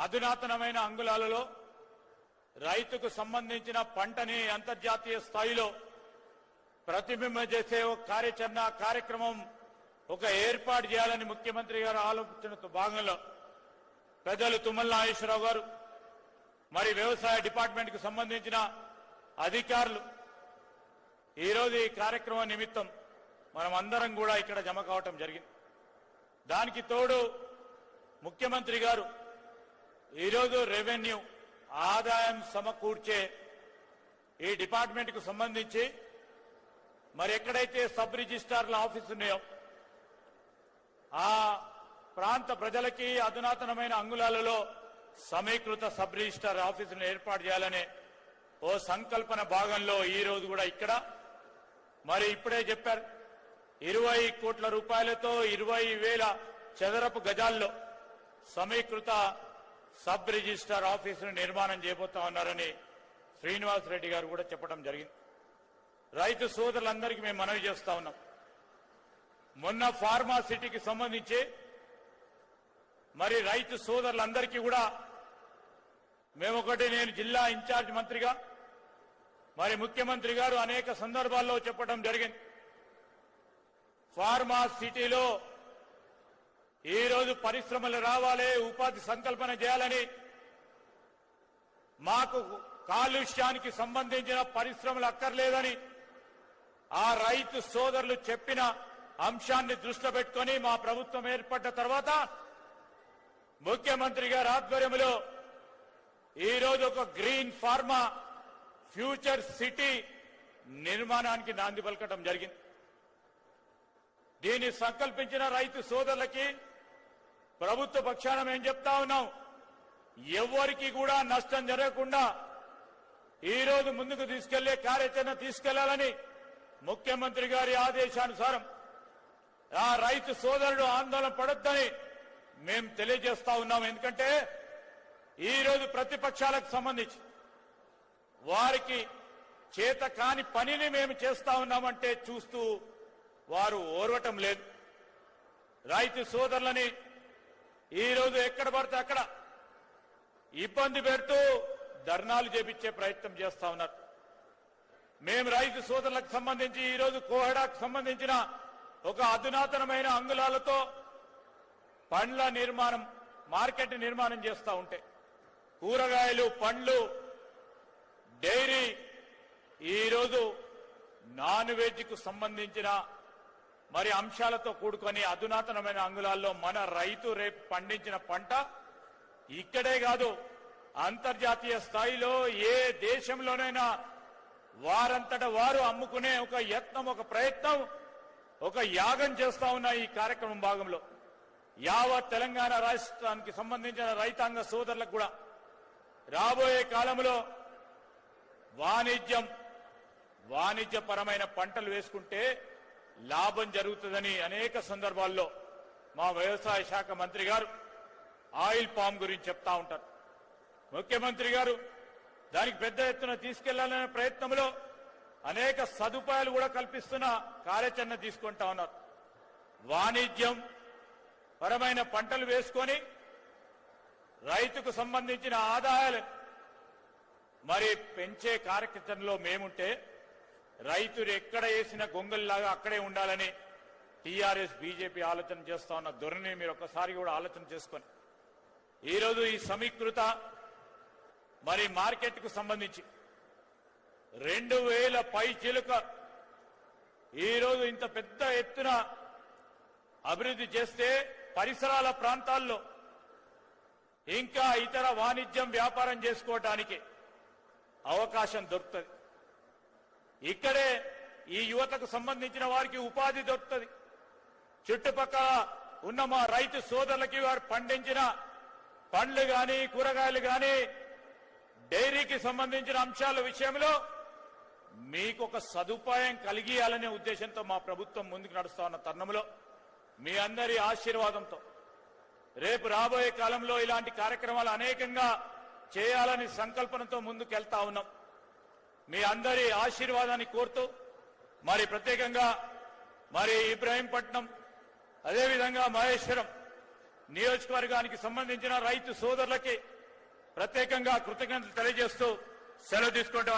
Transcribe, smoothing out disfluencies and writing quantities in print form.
అధునాతనమైన అంగుళాలలో రైతుకు సంబంధించిన పంటని అంతర్జాతీయ స్థాయిలో ప్రతిబింబం చేసే ఒక కార్యక్రమం ఒక ఏర్పాటు చేయాలని ముఖ్యమంత్రి గారు ఆలోచనతో భాగంలో పెద్దలు తుమ్మల నాగేశ్వరరావు గారు మరి వ్యవసాయ డిపార్ట్మెంట్ కు సంబంధించిన అధికారులు ఈరోజు ఈ కార్యక్రమం నిమిత్తం మనం అందరం కూడా ఇక్కడ జమ కావటం జరిగింది. దానికి తోడు ముఖ్యమంత్రి గారు ఈరోజు రెవెన్యూ ఆదాయం సమకూర్చే ఈ డిపార్ట్మెంట్ కు సంబంధించి మరి ఎక్కడైతే సబ్ రిజిస్ట్రార్ల ఆఫీసు ఉన్నాయో ఆ ప్రాంత ప్రజలకి అధునాతనమైన అంగుళాలలో సమీకృత సబ్ రిజిస్ట్రార్ ఆఫీసును ఏర్పాటు చేయాలనే ఓ సంకల్పన భాగంలో ఈ రోజు కూడా ఇక్కడ మరి ఇప్పుడే చెప్పారు 20 కోట్ల రూపాయలతో 20,000 చదరపు గజాల్లో సమీకృత సబ్ రిజిస్ట్రార్ ఆఫీసును నిర్మాణం చేయబోతా ఉన్నారని శ్రీనివాస్ రెడ్డి గారు కూడా చెప్పడం జరిగింది. రైతు సోదరులందరికీ మేము మనవి చేస్తా ఉన్నాం. మొన్న ఫార్మా సిటీకి సంబంధించి మరి రైతు సోదరులందరికీ కూడా నేను జిల్లా ఇన్ఛార్జ్ మంత్రిగా మరి ముఖ్యమంత్రి గారు అనేక సందర్భాల్లో చెప్పడం జరిగింది. ఫార్మా సిటీలో ఈరోజు పరిశ్రమలు రావాలి, ఉపాధి సంకల్పన చేయాలని, మాకు కాలుష్యానికి సంబంధించిన పరిశ్రమలు అక్కర్లేదని ఆ రైతు సోదరులు చెప్పిన అంశాన్ని దృష్టిలో పెట్టుకొని మా ప్రభుత్వం ఏర్పడ్డ తర్వాత ముఖ్యమంత్రి గారి ఆధ్వర్యంలో ఈరోజు ఒక గ్రీన్ ఫార్మా ఫ్యూచర్ సిటీ నిర్మాణానికి నాంది పలకడం జరిగింది. దీన్ని సంకల్పించిన రైతు సోదరులకి ప్రభుత్వ పక్షాన మేము చెప్తా ఉన్నాం, ఎవరికి కూడా నష్టం జరగకుండా ఈరోజు ముందుకు తీసుకెళ్లే కార్యాచరణ తీసుకెళ్లాలని ముఖ్యమంత్రి గారి ఆదేశానుసారం ఆ రైతు సోదరుడు ఆందోళన పడొద్దని మేము తెలియజేస్తా ఉన్నాం. ఎందుకంటే ఈరోజు ప్రతిపక్షాలకు సంబంధించి వారికి చేత కాని పనిని మేము చేస్తా ఉన్నామంటే చూస్తూ వారు ఓర్వటం లేదు. రైతు సోదరులని ఈరోజు ఎక్కడ పడితే అక్కడ ఇబ్బంది పెడుతూ ధర్నాలు చేపించే ప్రయత్నం చేస్తా ఉన్నారు. మేము రైతు సోదరులకు సంబంధించి ఈరోజు కోహెడాకు సంబంధించిన ఒక అధునాతనమైన అంగుళాలతో పండ్ల నిర్మాణం మార్కెట్ నిర్మాణం చేస్తూ ఉంటే కూరగాయలు, పండ్లు, డైరీ, ఈరోజు నాన్ వెజ్ కు సంబంధించిన మరి అంశాలతో కూడుకొని అధునాతనమైన అంగుళాల్లో మన రైతు రేపు పండించిన పంట ఇక్కడే కాదు అంతర్జాతీయ స్థాయిలో ఏ దేశంలోనైనా వారంతట వారు అమ్ముకునే ఒక యత్నం, ఒక ప్రయత్నం, ఒక యాగం చేస్తా ఉన్న ఈ కార్యక్రమం భాగంలో యావత్ తెలంగాణ రాష్ట్రానికి సంబంధించిన రైతాంగ సోదరులకు కూడా రాబోయే కాలంలో వాణిజ్యపరమైన పంటలు వేసుకుంటే లాభం జరుగుతుందని అనేక సందర్భాల్లో మా వ్యవసాయ శాఖ మంత్రి గారు ఆయిల్ పామ్ గురించి చెప్తా ఉంటారు. ముఖ్యమంత్రి గారు దానికి పెద్ద ఎత్తున తీసుకెళ్లాలనే ప్రయత్నంలో అనేక సదుపాయాలు కూడా కల్పిస్తున్న కార్యాచరణ తీసుకుంటా ఉన్నారు. వాణిజ్యం పరమైన పంటలు వేసుకొని రైతుకు సంబంధించిన ఆదాయాలు మరి పెంచే కార్యక్రమంలో మేముంటే రైతులు ఎక్కడ వేసిన గొంగల్లాగా అక్కడే ఉండాలని టీఆర్ఎస్ బీజేపీ ఆలోచన చేస్తా ఉన్న ధోరణిని మీరు ఒక్కసారి కూడా ఆలోచన చేసుకొని ఈరోజు ఈ సమీకృత మరి మార్కెట్ కు సంబంధించి 2,000 పైచిలుక ఈరోజు ఇంత పెద్ద ఎత్తున అభివృద్ధి చేస్తే పరిసరాల ప్రాంతాల్లో ఇంకా ఇతర వాణిజ్యం వ్యాపారం చేసుకోవడానికి అవకాశం దొరుకుతుంది. ఇక్కడే ఈ యువతకు సంబంధించిన వారికి ఉపాధి దొరుకుతుంది. చుట్టుపక్కల ఉన్న మా రైతు సోదరులకి వారు పండించిన పండ్లు గాని, కూరగాయలు గాని, డైరీకి సంబంధించిన అంశాల విషయంలో మీకు ఒక సదుపాయం కలిగియాలనే ఉద్దేశంతో మా ప్రభుత్వం ముందుకు నడుస్తా ఉన్న తరుణంలో మీ అందరి ఆశీర్వాదంతో రేపు రాబోయే కాలంలో ఇలాంటి కార్యక్రమాలు అనేకంగా చేయాలని సంకల్పనతో ముందుకెళ్తా ఉన్నాం. మీ అందరి ఆశీర్వాదాన్ని కోరుతూ మరి ప్రత్యేకంగా మరి ఇబ్రాహీంపట్నం అదేవిధంగా మహేశ్వరం నియోజకవర్గానికి సంబంధించిన రైతు సోదరులకి ప్రత్యేకంగా కృతజ్ఞతలు తెలియజేస్తూ సెలవు తీసుకుంటాం.